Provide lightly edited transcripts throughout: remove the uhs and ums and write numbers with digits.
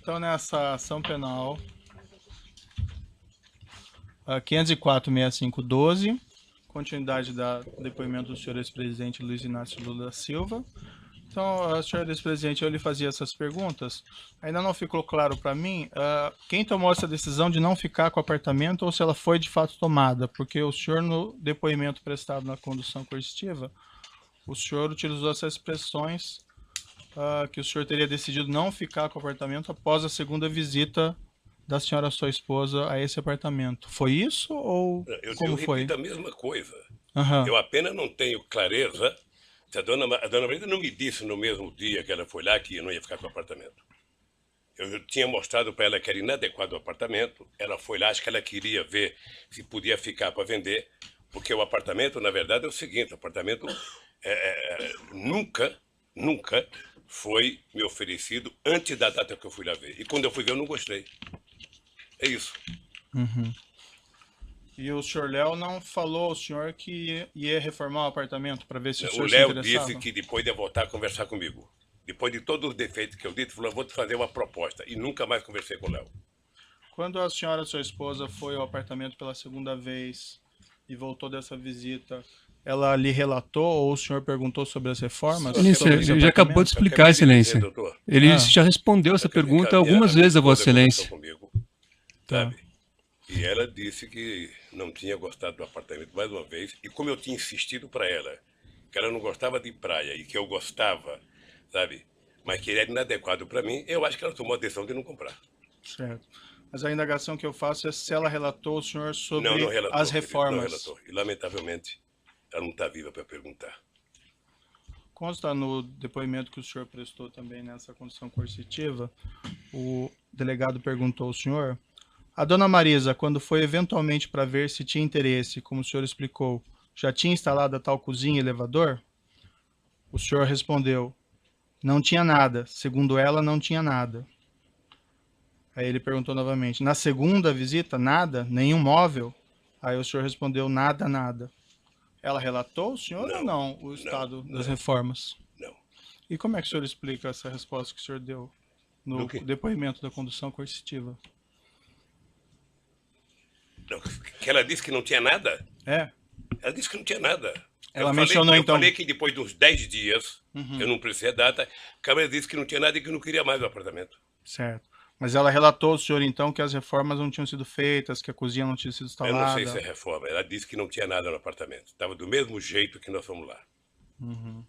Então, nessa ação penal 504.6512, continuidade do depoimento do senhor ex-presidente Luiz Inácio Lula da Silva. Então, senhor ex-presidente, eu lhe fazia essas perguntas. Ainda não ficou claro para mim quem tomou essa decisão de não ficar com o apartamento ou se ela foi de fato tomada, porque o senhor, no depoimento prestado na condução coercitiva, o senhor utilizou essas expressões que o senhor teria decidido não ficar com o apartamento após a segunda visita da senhora, sua esposa, a esse apartamento. Foi isso ou como foi? Eu repito a mesma coisa. Uhum. Eu apenas não tenho clareza se a dona Marisa não me disse no mesmo dia que ela foi lá que eu não ia ficar com o apartamento. Eu tinha mostrado para ela que era inadequado o apartamento. Ela foi lá, acho que ela queria ver se podia ficar para vender, porque o apartamento, na verdade, é o seguinte: o apartamento nunca foi me oferecido antes da data que eu fui lá ver. E quando eu fui ver, eu não gostei. É isso. Uhum. E o senhor Léo não falou ao senhor que ia reformar o apartamento para ver se o senhor se Léo interessava? disse que depois ia voltar a conversar comigo. Depois de todos os defeitos que eu disse, falou: eu vou te fazer uma proposta. E nunca mais conversei com o Léo. Quando a senhora, sua esposa, foi ao apartamento pela segunda vez e voltou dessa visita, ela lhe relatou ou o senhor perguntou sobre as reformas? Excelência, ele já acabou de explicar, Excelência. Ele já respondeu essa pergunta algumas vezes a Vossa Excelência. Comigo, Tá. sabe? E ela disse que não tinha gostado do apartamento mais uma vez. E como eu tinha insistido para ela que ela não gostava de praia e que eu gostava, sabe? Mas que ele era inadequado para mim, eu acho que ela tomou a decisão de não comprar. Certo. Mas a indagação que eu faço é se ela relatou ao senhor sobre Não relatou, as reformas. Não relatou. E, lamentavelmente, ela não está viva para perguntar. Consta no depoimento que o senhor prestou também nessa condição coercitiva, o delegado perguntou ao senhor: a dona Marisa, quando foi eventualmente para ver se tinha interesse, como o senhor explicou, já tinha instalado a tal cozinha e elevador? O senhor respondeu: não tinha nada. Segundo ela, não tinha nada. Aí ele perguntou novamente: na segunda visita, nada? Nenhum móvel? Aí o senhor respondeu: nada, nada. Ela relatou ao senhor ou não o estado das reformas? Não. E como é que o senhor explica essa resposta que o senhor deu no depoimento da condução coercitiva? Não, que ela disse que não tinha nada? É. Ela disse que não tinha nada. Ela mencionou então... Eu falei que depois de uns 10 dias, eu não precisei a data, a Câmara disse que não tinha nada e que não queria mais o apartamento. Certo. Mas ela relatou ao senhor então que as reformas não tinham sido feitas, que a cozinha não tinha sido instalada? Eu não sei se é reforma. Ela disse que não tinha nada no apartamento. Estava do mesmo jeito que nós fomos lá. Uhum.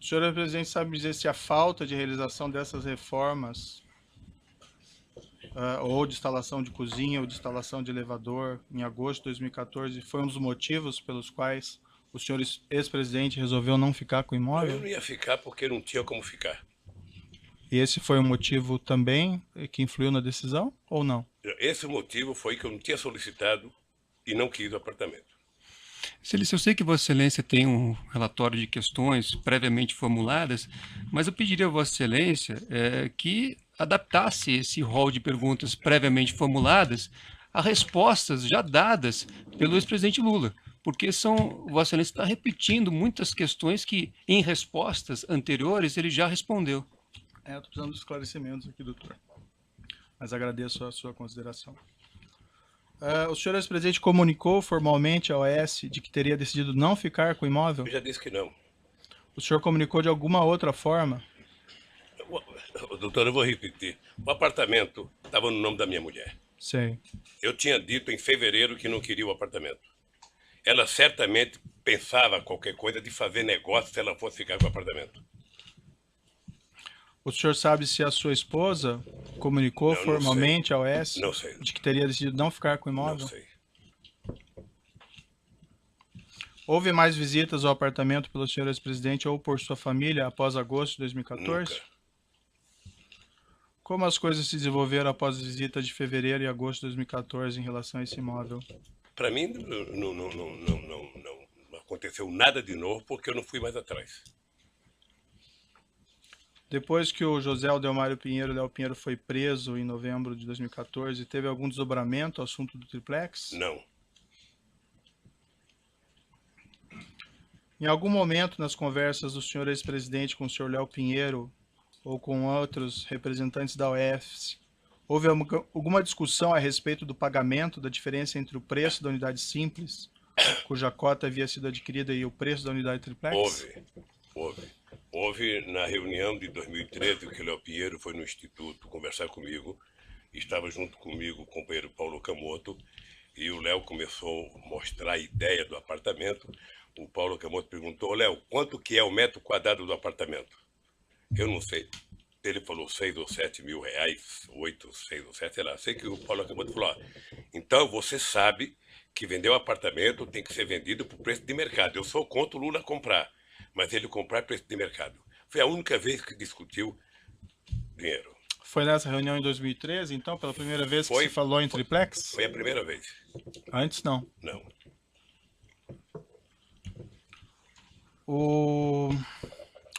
O senhor presidente sabe dizer se a falta de realização dessas reformas ou de instalação de cozinha ou de instalação de elevador em agosto de 2014 foi um dos motivos pelos quais o senhor ex-presidente resolveu não ficar com o imóvel? Eu não ia ficar porque não tinha como ficar. E esse foi um motivo também que influiu na decisão ou não? Esse motivo foi que eu não tinha solicitado e não quis o apartamento. Excelência, eu sei que Vossa Excelência tem um relatório de questões previamente formuladas, mas eu pediria a Vossa Excelência que adaptasse esse rol de perguntas previamente formuladas a respostas já dadas pelo ex-presidente Lula, porque Vossa Excelência está repetindo muitas questões que, em respostas anteriores, ele já respondeu. Estou precisando de esclarecimentos aqui, doutor. Mas agradeço a sua consideração. O senhor ex-presidente comunicou formalmente ao OAS de que teria decidido não ficar com o imóvel? Eu já disse que não. O senhor comunicou de alguma outra forma? Doutor, eu vou repetir. O apartamento estava no nome da minha mulher. Sei. Eu tinha dito em fevereiro que não queria o apartamento. Ela certamente pensava qualquer coisa de fazer negócio se ela fosse ficar com o apartamento. O senhor sabe se a sua esposa comunicou formalmente ao OAS de que teria decidido não ficar com o imóvel? Não sei. Houve mais visitas ao apartamento pelo senhor ex-presidente ou por sua família após agosto de 2014? Nunca. Como as coisas se desenvolveram após as visitas de fevereiro e agosto de 2014 em relação a esse imóvel? Para mim, não aconteceu nada de novo porque eu não fui mais atrás. Depois que o José Aldelmário Pinheiro, Léo Pinheiro, foi preso em novembro de 2014, teve algum desdobramento ao assunto do triplex? Não. Em algum momento nas conversas do senhor ex-presidente com o senhor Léo Pinheiro ou com outros representantes da OES, houve alguma discussão a respeito do pagamento da diferença entre o preço da unidade simples, cuja cota havia sido adquirida, e o preço da unidade triplex? Houve na reunião de 2013 que o Léo Pinheiro foi no Instituto conversar comigo, estava junto comigo o companheiro Paulo Camoto, e o Léo começou a mostrar a ideia do apartamento. O Paulo Camoto perguntou: Léo, quanto que é o metro quadrado do apartamento? Eu não sei. Ele falou 6 ou 7 mil reais, 8, 6 ou 7, sei lá. Sei que o Paulo Camoto falou: então você sabe que vender um apartamento tem que ser vendido por preço de mercado. Eu sou contra o Lula comprar, mas ele comprar preço de mercado. Foi a única vez que discutiu dinheiro. Foi nessa reunião em 2013, então, pela primeira vez que se falou em triplex? Foi a primeira vez. Antes não? Não. O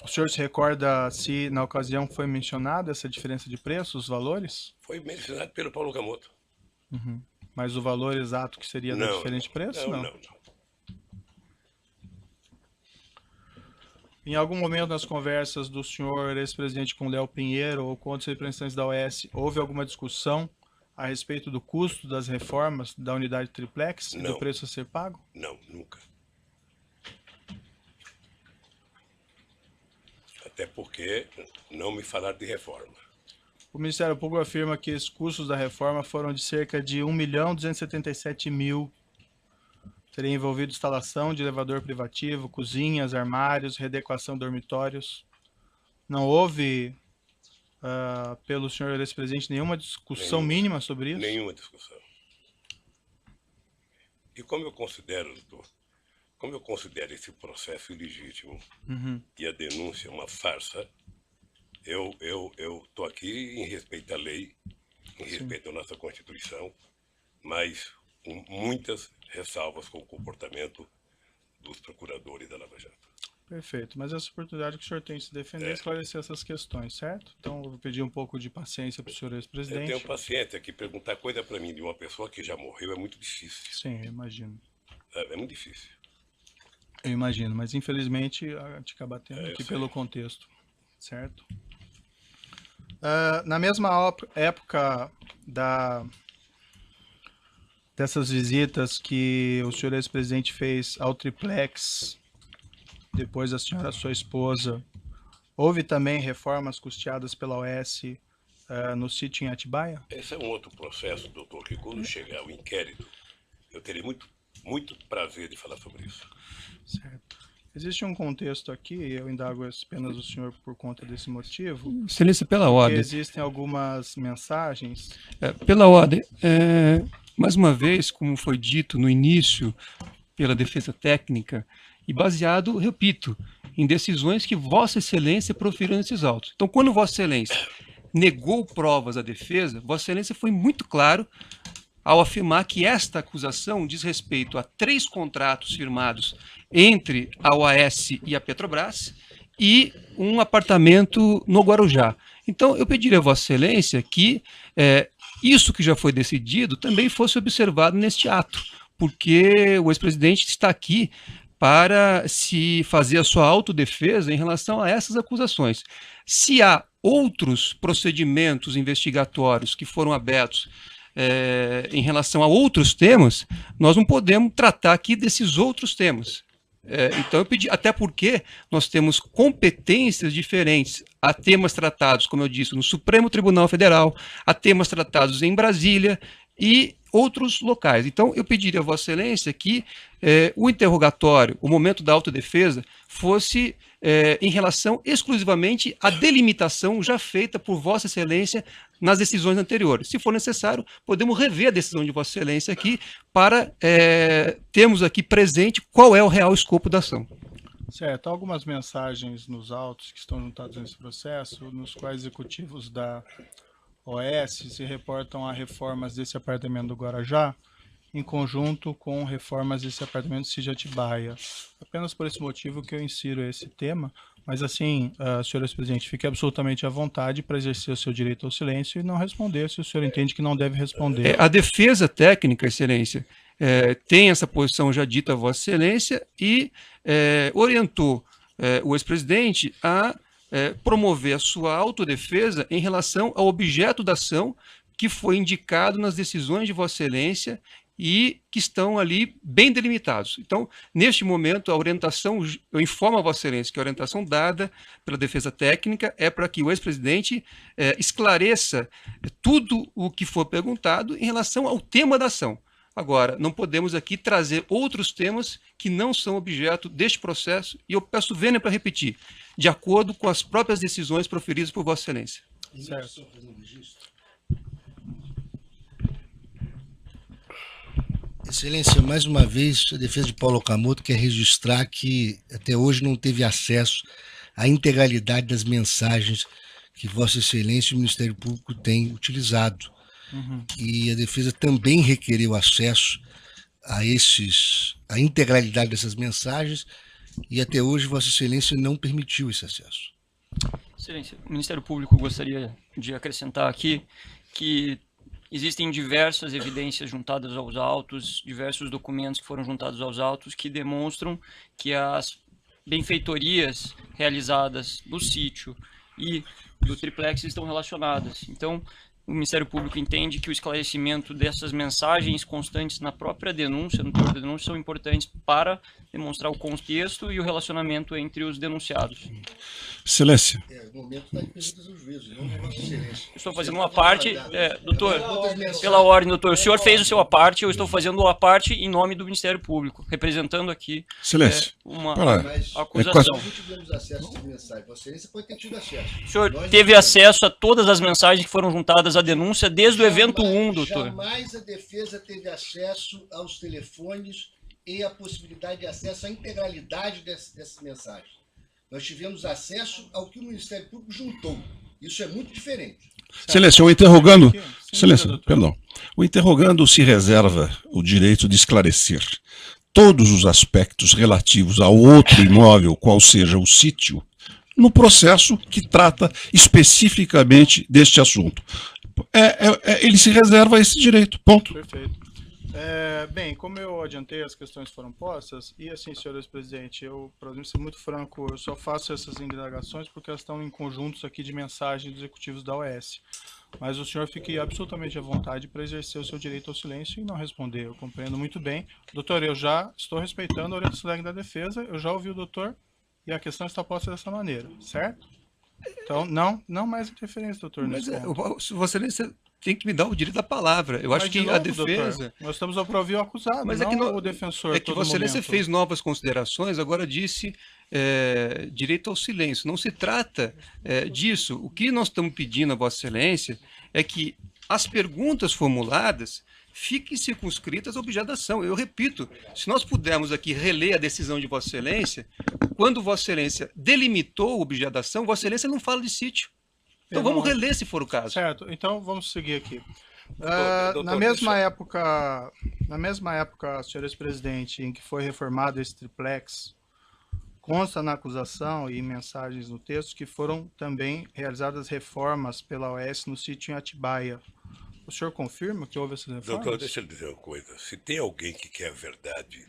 senhor se recorda se na ocasião foi mencionada essa diferença de preço, os valores? Foi mencionado pelo Paulo Camoto. Uhum. Mas o valor exato que seria da diferença de preço? Não. Em algum momento nas conversas do senhor ex-presidente com Léo Pinheiro ou com outros representantes da OES, houve alguma discussão a respeito do custo das reformas da unidade triplex e do preço a ser pago? Não, nunca. Até porque não me falaram de reforma. O Ministério Público afirma que os custos da reforma foram de cerca de 1.277.000. Teria envolvido instalação de elevador privativo, cozinhas, armários, readequação de dormitórios. Não houve, pelo senhor ex-presidente, nenhuma discussão mínima sobre isso? Nenhuma discussão. E como eu considero, doutor, esse processo ilegítimo e a denúncia uma farsa, eu estou aqui em respeito à lei, em respeito à nossa Constituição, mas com muitas ressalvas com o comportamento dos procuradores da Lava Jato. Perfeito, mas essa oportunidade que o senhor tem de se defender e esclarecer essas questões, certo? Então, eu vou pedir um pouco de paciência para o senhor ex-presidente. Eu tenho paciência, que perguntar coisa para mim de uma pessoa que já morreu é muito difícil. Sim, eu imagino. É muito difícil. Eu imagino, mas infelizmente a gente acaba tendo aqui pelo contexto, certo? Na mesma época dessas visitas que o senhor ex-presidente fez ao triplex, depois da senhora, sua esposa, houve também reformas custeadas pela OES no sítio em Atibaia? Esse é um outro processo, doutor, que quando chegar o inquérito, eu terei muito prazer de falar sobre isso. Certo. Existe um contexto aqui, eu indago apenas o senhor por conta desse motivo. Excelência, pela ordem. Existem algumas mensagens. Pela ordem. Mais uma vez, como foi dito no início pela defesa técnica, e baseado, repito, em decisões que Vossa Excelência proferiu nesses autos. Então, quando Vossa Excelência negou provas à defesa, Vossa Excelência foi muito claro ao afirmar que esta acusação diz respeito a 3 contratos firmados entre a OAS e a Petrobras e um apartamento no Guarujá. Então, eu pediria a Vossa Excelência que isso que já foi decidido também fosse observado neste ato, porque o ex-presidente está aqui para se fazer a sua autodefesa em relação a essas acusações. Se há outros procedimentos investigatórios que foram abertos em relação a outros temas, nós não podemos tratar aqui desses outros temas. Então eu pedi, até porque nós temos competências diferentes. Há temas tratados, como eu disse, no Supremo Tribunal Federal, há temas tratados em Brasília e outros locais. Então eu pediria a Vossa Excelência que o interrogatório, o momento da autodefesa, fosse em relação exclusivamente à delimitação já feita por Vossa Excelência nas decisões anteriores. Se for necessário, podemos rever a decisão de Vossa Excelência aqui para termos aqui presente qual é o real escopo da ação. Certo. Há algumas mensagens nos autos que estão juntados nesse processo, nos quais executivos da OAS se reportam a reformas desse apartamento do Guarujá, em conjunto com reformas desse apartamento Sítio Atibaia. Apenas por esse motivo que eu insiro esse tema, mas assim, senhor presidente, fique absolutamente à vontade para exercer o seu direito ao silêncio e não responder se o senhor entende que não deve responder. A defesa técnica, excelência, tem essa posição já dita a vossa excelência e orientou o ex-presidente a promover a sua autodefesa em relação ao objeto da ação que foi indicado nas decisões de vossa excelência e que estão ali bem delimitados. Então, neste momento, a orientação, eu informo a vossa excelência que a orientação dada pela defesa técnica é para que o ex-presidente esclareça tudo o que for perguntado em relação ao tema da ação. Agora, não podemos aqui trazer outros temas que não são objeto deste processo, e eu peço vênia para repetir, de acordo com as próprias decisões proferidas por vossa excelência. Certo. Excelência, mais uma vez, a defesa de Paulo Okamoto quer registrar que até hoje não teve acesso à integralidade das mensagens que Vossa Excelência e o Ministério Público têm utilizado. E a defesa também requereu acesso a integralidade dessas mensagens e até hoje Vossa Excelência não permitiu esse acesso. Excelência, o Ministério Público gostaria de acrescentar aqui que existem diversas evidências juntadas aos autos, diversos documentos que foram juntados aos autos que demonstram que as benfeitorias realizadas do sítio e do triplex estão relacionadas. Então, o Ministério Público entende que o esclarecimento dessas mensagens constantes na própria denúncia, no teor da denúncia, são importantes para demonstrar o contexto e o relacionamento entre os denunciados. Excelência. No momento da defesa do juízo, não da Vossa Excelência. Eu estou fazendo uma parte, doutor, pela ordem, doutor, o senhor fez o seu parte, eu estou fazendo a parte em nome do Ministério Público, representando aqui Excelência. uma Mas acusação. nós não tivemos acesso às mensagens. Vossa Excelência pode ter tido acesso. O senhor teve acesso a todas as mensagens que foram juntadas à denúncia desde o evento 1, doutor. Jamais a defesa teve acesso aos telefones e a possibilidade de acesso à integralidade dessas mensagens. Nós tivemos acesso ao que o Ministério Público juntou. Isso é muito diferente. Excelência, o interrogando... Excelência, perdão. O interrogando se reserva o direito de esclarecer todos os aspectos relativos a outro imóvel, qual seja o sítio, no processo que trata especificamente deste assunto. Ele se reserva esse direito, ponto. Perfeito. Bem, como eu adiantei, as questões foram postas, e assim, senhor ex-presidente, eu, para ser muito franco, eu só faço essas indagações porque elas estão em conjuntos aqui de mensagens dos executivos da OS. Mas o senhor fique absolutamente à vontade para exercer o seu direito ao silêncio e não responder. Eu compreendo muito bem. Doutor, eu já estou respeitando a orientação da defesa, eu já ouvi o doutor, e a questão está posta dessa maneira, certo? Então, não mais interferência, doutor. Mas Vossa Excelência tem que me dar o direito da palavra. Eu acho que novo, a defesa... Doutor, nós estamos para ouvir o acusado, mas não o defensor. É que Vossa Excelência fez novas considerações, agora disse direito ao silêncio. Não se trata disso. O que nós estamos pedindo a Vossa Excelência é que as perguntas formuladas fiquem circunscritas ao objeto da ação. Eu repito, se nós pudermos aqui reler a decisão de Vossa Excelência, quando Vossa Excelência delimitou o objeto da ação, Vossa Excelência não fala de sítio. Então vamos reler se for o caso. Certo, então vamos seguir aqui. Doutor, na mesma época, senhor ex-presidente, em que foi reformado esse triplex, consta na acusação e mensagens no texto que foram também realizadas reformas pela OS no sítio em Atibaia. O senhor confirma que houve essas reformas? Doutor, deixa eu dizer uma coisa. Se tem alguém que quer a verdade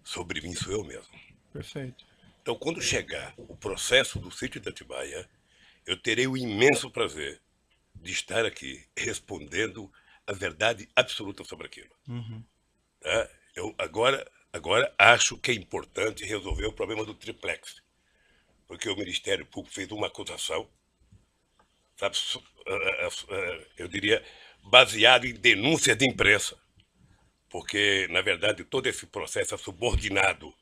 sobre mim, sou eu mesmo. Perfeito. Então, quando chegar o processo do sítio de Atibaia, eu terei o imenso prazer de estar aqui respondendo a verdade absoluta sobre aquilo. Tá? Eu agora acho que é importante resolver o problema do triplex, porque o Ministério Público fez uma acusação, sabe, eu diria, baseado em denúncias de imprensa, porque, na verdade, todo esse processo é subordinado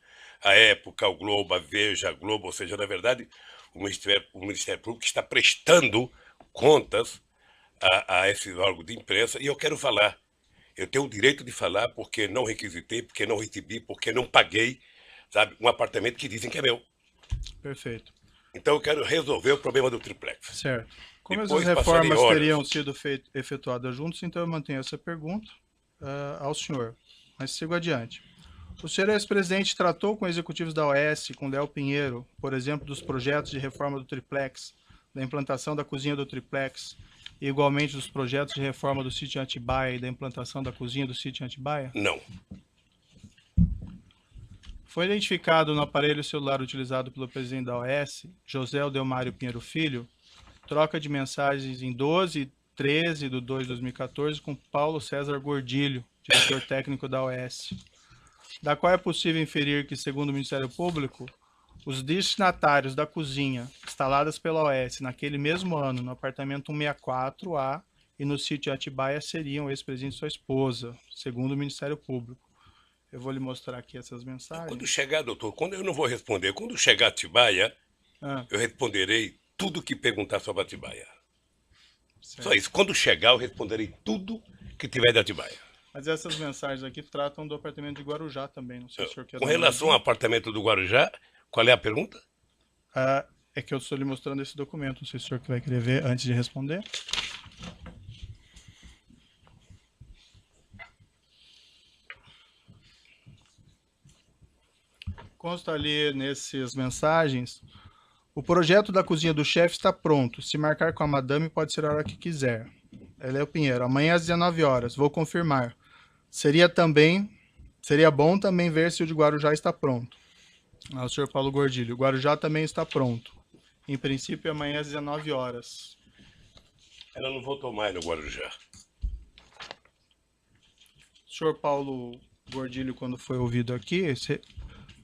à Época, ao Globo, à Veja, à Globo, ou seja, na verdade, o Ministério Público está prestando contas a esses órgãos de imprensa, e eu quero falar. Eu tenho o direito de falar porque não requisitei, porque não recebi, porque não paguei, sabe, um apartamento que dizem que é meu. Perfeito. Então eu quero resolver o problema do triplex. Certo. Como Depois essas reformas passarem horas. teriam sido efetuadas juntos, então eu mantenho essa pergunta. ao senhor, mas sigo adiante. O senhor ex-presidente tratou com executivos da OAS, com Léo Pinheiro, por exemplo, dos projetos de reforma do triplex, da implantação da cozinha do triplex, e igualmente dos projetos de reforma do sítio em Atibaia e da implantação da cozinha do sítio em Atibaia? Não. Foi identificado no aparelho celular utilizado pelo presidente da OAS, José Aldelmário Pinheiro Filho, troca de mensagens em 12 e 13 de 2 de 2014 com Paulo César Gordilho, diretor técnico da OAS, da qual é possível inferir que, segundo o Ministério Público, os destinatários da cozinha instaladas pela OAS naquele mesmo ano no apartamento 164A e no sítio Atibaia seriam o ex-presidente e sua esposa, segundo o Ministério Público. Eu vou lhe mostrar aqui essas mensagens. Quando chegar, doutor, quando eu não vou responder, quando chegar a Atibaia, eu responderei tudo que perguntar sobre Atibaia. Certo. Só isso. Quando chegar, eu responderei tudo que tiver de Atibaia. Mas essas mensagens aqui tratam do apartamento de Guarujá também, não sei se o senhor quer... Com relação ao apartamento do Guarujá, qual é a pergunta? É que eu estou lhe mostrando esse documento, não sei se o senhor vai querer ver antes de responder. Consta ali nessas mensagens: o projeto da cozinha do chefe está pronto. Se marcar com a madame, pode ser a hora que quiser. Léo Pinheiro, amanhã às 19 horas, vou confirmar. Seria bom também ver se o de Guarujá está pronto. O senhor Paulo Gordilho, o Guarujá também está pronto. Em princípio, amanhã às 19 horas. Ela não voltou mais no Guarujá. O senhor Paulo Gordilho, quando foi ouvido aqui,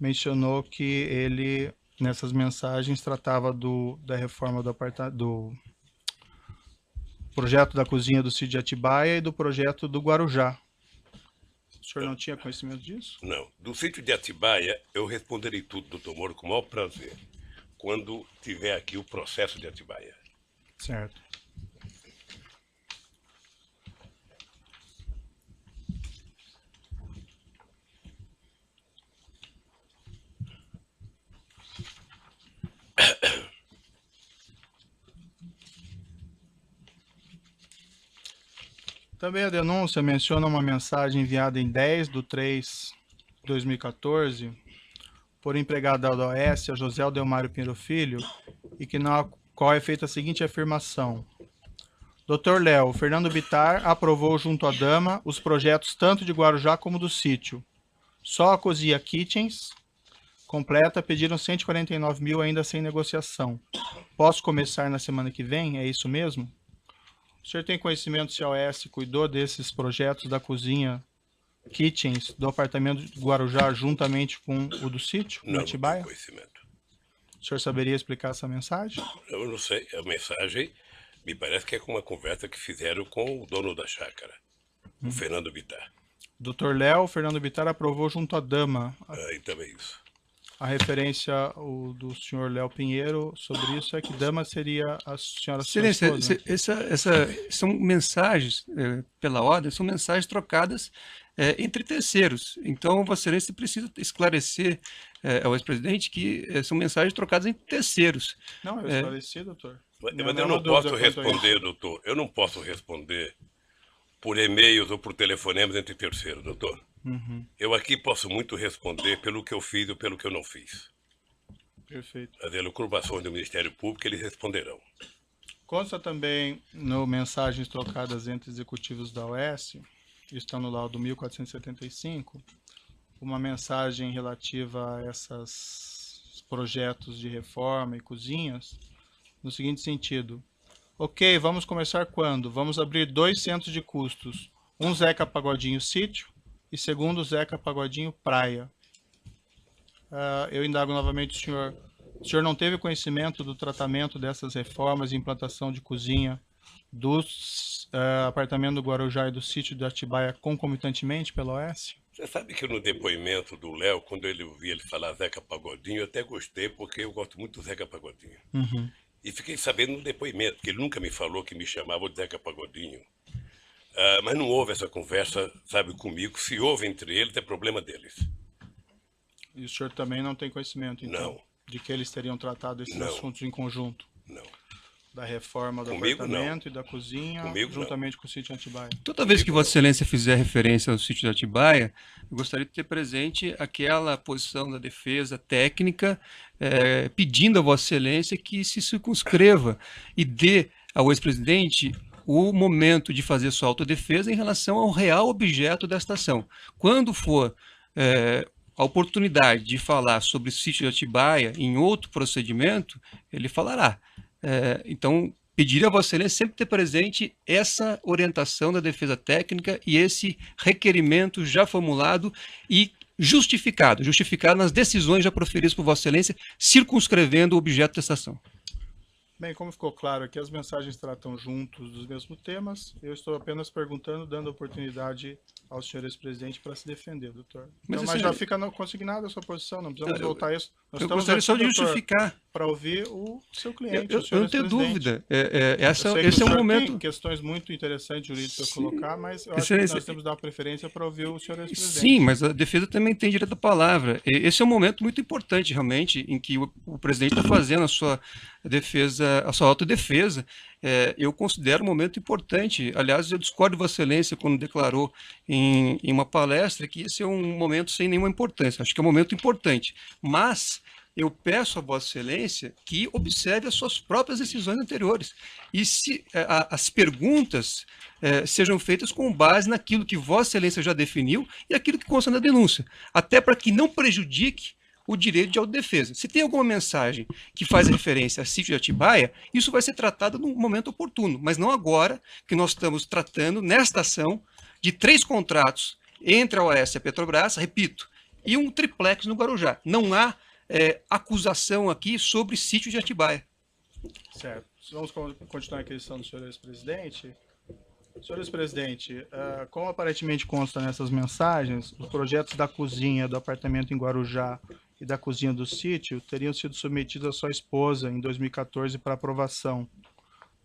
mencionou que ele, nessas mensagens, tratava da reforma do projeto da cozinha do sítio de Atibaia e do projeto do Guarujá. O senhor não tinha conhecimento disso? Não. Do sítio de Atibaia, eu responderei tudo, doutor Moro, com o maior prazer, quando tiver aqui o processo de Atibaia. Certo. Também a denúncia menciona uma mensagem enviada em 10/3/2014 por empregado da OAS, a José Aldelmário Pinheiro Filho, e que na qual é feita a seguinte afirmação: Dr. Léo, Fernando Bittar aprovou junto à dama os projetos tanto de Guarujá como do sítio. Só a cozinha Kitchens completa pediram 149 mil ainda sem negociação. Posso começar na semana que vem? É isso mesmo? O senhor tem conhecimento se a OAS cuidou desses projetos da cozinha Kitchens do apartamento de Guarujá juntamente com o do sítio, no Atibaia? Não tenho conhecimento. O senhor saberia explicar essa mensagem? Eu não sei. A mensagem me parece que é com uma conversa que fizeram com o dono da chácara, o Fernando Bittar. Dr. Léo, Fernando Bittar aprovou junto à dama. Então é isso. A referência do senhor Léo Pinheiro sobre isso é que dama seria a senhora sua Excelência, esposa. são mensagens, pela ordem, são mensagens trocadas entre terceiros. Então, Vossa Excelência precisa esclarecer ao ex-presidente que são mensagens trocadas entre terceiros. Não, eu esclareci, doutor. Mas eu não posso responder, doutor. Eu não posso responder por e-mails ou por telefonemas entre terceiros, doutor. Uhum. Eu aqui posso muito responder pelo que eu fiz ou pelo que eu não fiz. Perfeito. As elucubrações do Ministério Público, eles responderão. Consta também no mensagens trocadas entre executivos da OAS, está no laudo 1475, uma mensagem relativa a esses projetos de reforma e cozinhas, no seguinte sentido: ok, vamos começar quando? Vamos abrir 2 centros de custos, um Zeca Pagodinho Sítio e segundo Zeca Pagodinho Praia. Eu indago novamente o senhor não teve conhecimento do tratamento dessas reformas e implantação de cozinha dos apartamentos do Guarujá e do sítio de Atibaia concomitantemente pela OAS? Você sabe que no depoimento do Léo, quando eu vi ele falar Zeca Pagodinho, eu até gostei, porque eu gosto muito do Zeca Pagodinho. Uhum. E fiquei sabendo no depoimento, que ele nunca me falou que me chamava de Zeca Pagodinho. Mas não houve essa conversa, sabe, comigo. Se houve entre eles, é problema deles. E o senhor também não tem conhecimento, então, Não. de que eles teriam tratado esses Não. assuntos em conjunto? Não. da reforma do Comigo, apartamento e da cozinha, Comigo, juntamente com o sítio Atibaia. Toda vez que Vossa Excelência fizer referência ao sítio de Atibaia, eu gostaria de ter presente aquela posição da defesa técnica, pedindo a Vossa Excelência que se circunscreva e dê ao ex-presidente o momento de fazer sua autodefesa em relação ao real objeto desta ação. Quando for a oportunidade de falar sobre o sítio de Atibaia em outro procedimento, ele falará. Então, pediria a Vossa Excelência sempre ter presente essa orientação da defesa técnica e esse requerimento já formulado e justificado nas decisões já proferidas por Vossa Excelência, circunscrevendo o objeto dessa ação. Bem, como ficou claro aqui, as mensagens tratam juntos dos mesmos temas. Eu estou apenas perguntando, dando oportunidade ao senhor ex-presidente para se defender, doutor. Mas já fica consignada a sua posição, não precisamos voltar a isso. Eu gostaria só de justificar. Para ouvir o seu cliente, eu não tenho dúvida. Esse é um momento... Tem questões muito interessantes jurídicas a colocar, mas eu acho que nós temos que dar preferência para ouvir o senhor ex-presidente. Sim, mas a defesa também tem direito à palavra. Esse é um momento muito importante, realmente, em que o presidente está fazendo a sua defesa, a sua autodefesa. Eu considero um momento importante. Aliás, eu discordo de Vossa Excelência quando declarou em uma palestra que esse é um momento sem nenhuma importância. Acho que é um momento importante. Mas eu peço a Vossa Excelência que observe as suas próprias decisões anteriores. E se as perguntas sejam feitas com base naquilo que Vossa Excelência já definiu e aquilo que consta na denúncia. Até para que não prejudique o direito de autodefesa. Se tem alguma mensagem que faz referência a sítio de Atibaia, isso vai ser tratado no momento oportuno, mas não agora que nós estamos tratando, nesta ação, de 3 contratos entre a OAS e a Petrobras, repito, e um triplex no Guarujá. Não há acusação aqui sobre sítio de Atibaia. Certo. Vamos continuar a questão do senhor ex-presidente. Senhor ex-presidente, como aparentemente consta nessas mensagens, os projetos da cozinha do apartamento em Guarujá e da cozinha do sítio teriam sido submetidos à sua esposa em 2014 para aprovação.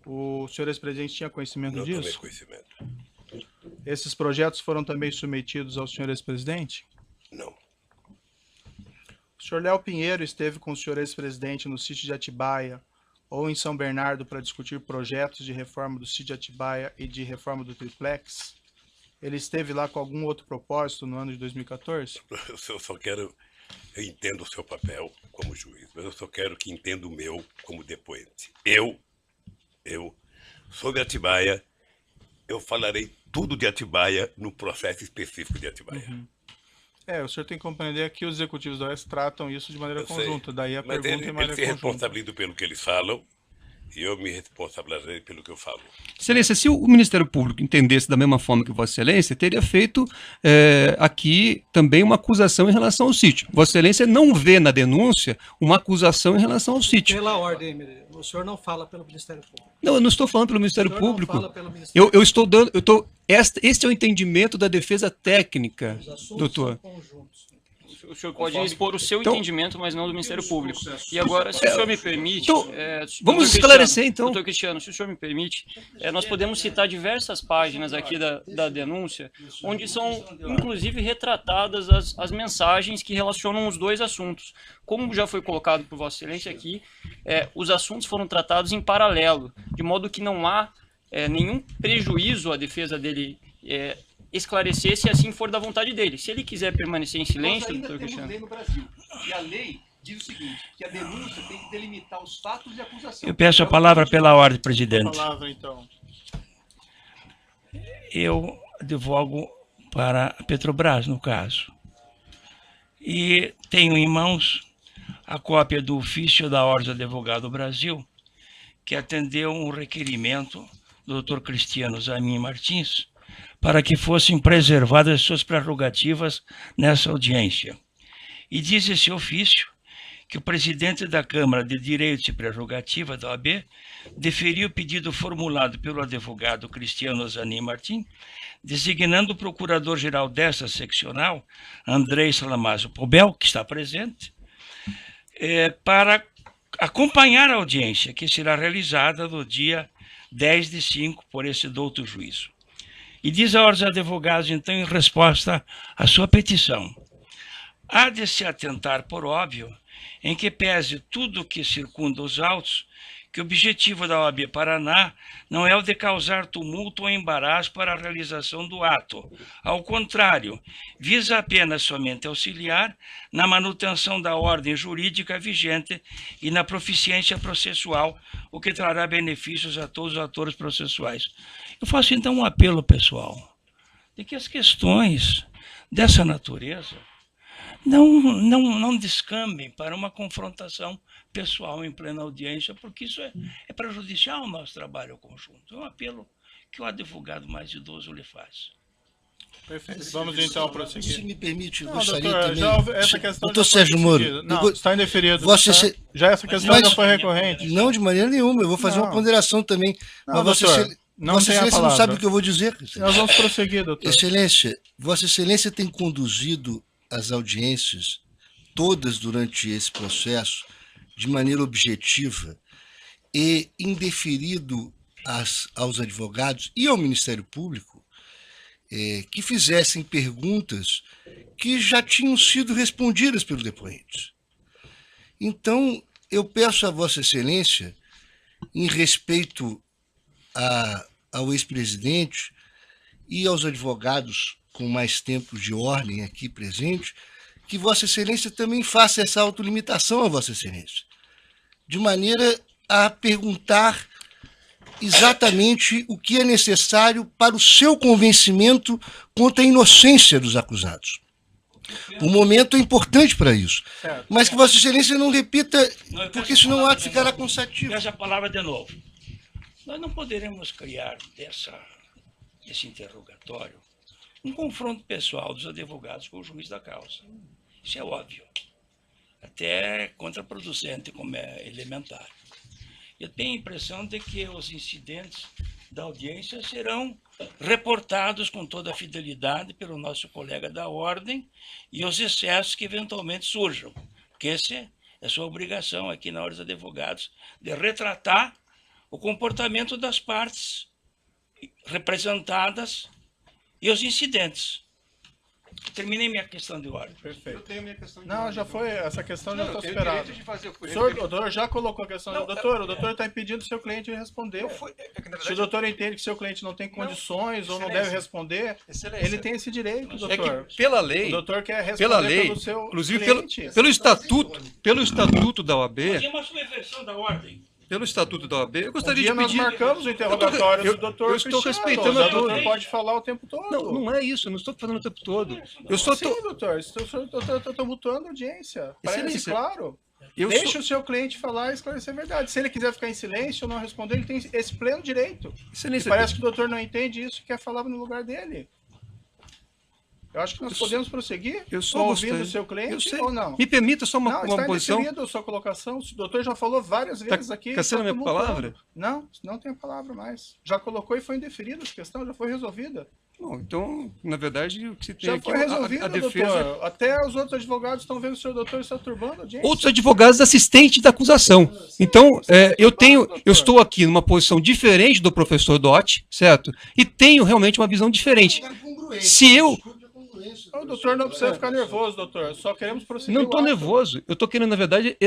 O senhor ex-presidente tinha conhecimento disso? Não tomei conhecimento. Esses projetos foram também submetidos ao senhor ex-presidente? Não. O senhor Léo Pinheiro esteve com o senhor ex-presidente no sítio de Atibaia ou em São Bernardo para discutir projetos de reforma do sítio de Atibaia e de reforma do triplex? Ele esteve lá com algum outro propósito no ano de 2014? Eu só quero... Eu entendo o seu papel como juiz, mas eu só quero que entenda o meu como depoente. Eu, sobre Atibaia, eu falarei tudo de Atibaia no processo específico de Atibaia. Uhum. O senhor tem que compreender que os executivos da OAS tratam isso de maneira conjunta, daí a pergunta é maneira ele se responsabiliza pelo que eles falam e eu me responsabilizarei pelo que eu falo. Excelência, se o Ministério Público entendesse da mesma forma que Vossa Excelência, teria feito aqui também uma acusação em relação ao sítio. Vossa Excelência não vê na denúncia uma acusação em relação ao sítio. Pela ordem, o senhor não fala pelo Ministério Público. Não, eu não estou falando pelo Ministério Público. Não fala pelo Ministério Público. Este é o entendimento da defesa técnica, doutor. São conjuntos. O senhor pode expor o seu entendimento, mas não do Ministério Público. E agora, se o senhor me permite... vamos esclarecer, então. Doutor Cristiano, se o senhor me permite, nós podemos citar diversas páginas aqui da denúncia, onde são, inclusive, retratadas as mensagens que relacionam os dois assuntos. Como já foi colocado por Vossa Excelência aqui, os assuntos foram tratados em paralelo, de modo que não há nenhum prejuízo à defesa dele esclarecer se assim for da vontade dele. Se ele quiser permanecer em silêncio, doutor Cristiano... Lei no Brasil, e a lei diz o seguinte, que a denúncia tem que delimitar os fatos de acusação. Eu peço a palavra pela ordem, presidente. A palavra, então. Eu advogo para a Petrobras, no caso. E tenho em mãos a cópia do ofício da Ordem dos Advogados do Brasil, que atendeu um requerimento do Dr. Cristiano Zanin Martins, para que fossem preservadas suas prerrogativas nessa audiência. E diz esse ofício que o presidente da Câmara de Direitos e Prerrogativa da OAB deferiu o pedido formulado pelo advogado Cristiano Zanin Martins, designando o procurador-geral dessa seccional, Andrei Salamazo Pobel, que está presente, para acompanhar a audiência, que será realizada no dia 10/5 por esse douto juízo. E diz a Ordem dos Advogados, então, em resposta à sua petição: há de se atentar por óbvio, em que pese tudo o que circunda os autos, que o objetivo da OAB Paraná não é o de causar tumulto ou embaraço para a realização do ato. Ao contrário, visa apenas somente auxiliar na manutenção da ordem jurídica vigente e na proficiência processual, o que trará benefícios a todos os atores processuais. Eu faço então um apelo, pessoal, de que as questões dessa natureza não descambem para uma confrontação pessoal em plena audiência, porque isso é prejudicial ao nosso trabalho conjunto. É um apelo que o advogado mais idoso lhe faz. Perfeito. Vamos então prosseguir. Se me permite, eu Não, gostaria doutor, também... já essa questão Doutor já foi Sérgio Moro, decidida. Não, está indeferido. Vossa tá? Excelência- Já essa questão Mas- já foi recorrente. Não, de maneira nenhuma. Eu vou fazer uma Não. ponderação também. Não, Mas doutor, não Vossa tem a Excelência não palavra. sabe o que eu vou dizer. Nós vamos prosseguir, doutor. Excelência, Vossa Excelência tem conduzido as audiências todas durante esse processo de maneira objetiva e indeferido aos advogados e ao Ministério Público que fizessem perguntas que já tinham sido respondidas pelos depoentes. Então, eu peço a Vossa Excelência, em respeito ao ex-presidente e aos advogados com mais tempo de ordem aqui presentes, que Vossa Excelência também faça essa autolimitação a Vossa Excelência, de maneira a perguntar exatamente o que é necessário para o seu convencimento quanto à inocência dos acusados. O momento é importante para isso, mas que Vossa Excelência não repita, porque senão o ato ficará cansativo. Peço a palavra de novo. Nós não poderemos criar desse interrogatório um confronto pessoal dos advogados com o juiz da causa. Isso é óbvio. Até contraproducente, como é elementar. Eu tenho a impressão de que os incidentes da audiência serão reportados com toda a fidelidade pelo nosso colega da ordem e os excessos que eventualmente surjam. Porque essa é a sua obrigação aqui na Ordem dos Advogados, de retratar o comportamento das partes representadas e os incidentes. Terminei minha questão de ordem. Perfeito. Eu tenho minha questão de Não, ordem. já foi, essa questão já Não, eu está tenho superada. direito de fazer O senhor, doutor, já colocou a questão do doutor. O doutor está impedindo o seu cliente de responder. Não foi, é que, na Se o verdade, doutor entende que seu cliente não tem condições ou não Excelência. deve responder, Excelência. ele tem esse direito, É doutor. que pela O lei, doutor quer responder pela lei, pelo seu inclusive cliente. pelo estatuto da OAB, Tem uma subversão da ordem. pelo estatuto da OAB, eu Um gostaria dia de nós pedir. marcamos o interrogatório eu do doutor eu estou Cristiano. respeitando O a doutor lei. pode falar o tempo todo. Não, não é isso, eu não estou falando o tempo todo. Eu só Sim, tô, doutor, estou tumultuando a audiência. Parece Excelência, claro. eu Deixa sou, o seu cliente falar e esclarecer a verdade. Se ele quiser ficar em silêncio ou não responder, ele tem esse pleno direito. E Excelência, parece que o doutor não entende isso e quer falar no lugar dele. Eu acho que nós podemos prosseguir eu sou ouvindo o gostei. seu Eu cliente sei. ou não. Me permita só Não, uma está posição. indeferido a sua colocação. O doutor já falou várias vezes aqui. caçando está a minha tumultuando. palavra? Não tem a palavra mais. Já colocou e foi indeferida essa questão, já foi resolvida. Bom, então, na verdade, o que se tem Já aqui foi é resolvido, a defesa. doutor. Até os outros advogados estão vendo o senhor doutor está turbando a audiência. Outros advogados assistentes da acusação. Então, eu estou aqui numa posição diferente do professor Dotti, certo? E tenho realmente uma visão diferente. Se eu O doutor não precisa ficar nervoso, doutor. Só queremos prosseguir. não o estou ato. nervoso, eu estou querendo, na verdade,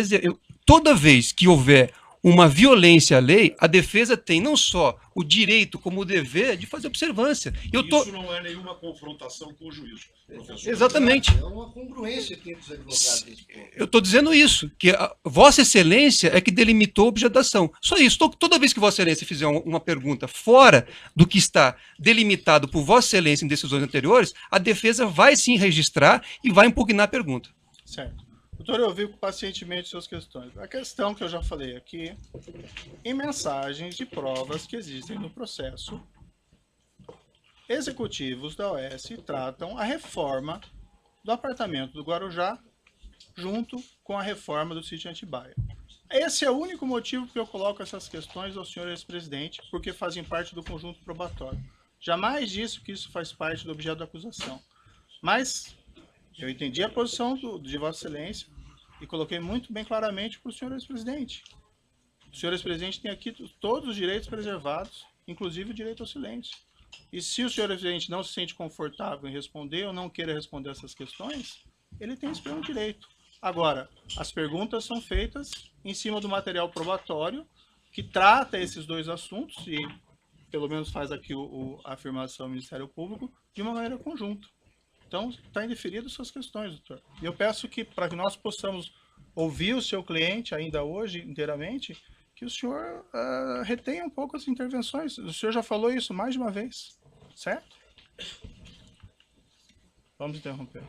toda vez que houver uma violência à lei, a defesa tem não só o direito, como o dever de fazer observância. isso não é nenhuma confrontação com o juízo, professor. Exatamente. É uma congruência aqui entre os advogados. Eu estou dizendo isso, que a Vossa Excelência é que delimitou a objetivação. Só isso. Toda vez que Vossa Excelência fizer uma pergunta fora do que está delimitado por Vossa Excelência em decisões anteriores, a defesa vai sim registrar e vai impugnar a pergunta. Certo. Doutor, eu ouvi pacientemente suas questões. A questão que eu já falei aqui, em mensagens de provas que existem no processo, executivos da OAS tratam a reforma do apartamento do Guarujá junto com a reforma do sítio Atibaia. Esse é o único motivo que eu coloco essas questões ao senhor ex-presidente, porque fazem parte do conjunto probatório. Jamais disse que isso faz parte do objeto da acusação. Mas eu entendi a posição de Vossa Excelência e coloquei muito bem claramente para o senhor ex-presidente. O senhor ex-presidente tem aqui todos os direitos preservados, inclusive o direito ao silêncio. E se o senhor ex-presidente não se sente confortável em responder ou não queira responder essas questões, ele tem esse pleno direito. Agora, as perguntas são feitas em cima do material probatório que trata esses dois assuntos e, pelo menos, faz aqui a afirmação do Ministério Público de uma maneira conjunta. Então, está indeferido suas questões, doutor. E eu peço que, para que nós possamos ouvir o seu cliente ainda hoje inteiramente, que o senhor retenha um pouco as intervenções. O senhor já falou isso mais de uma vez, certo? Vamos interromper.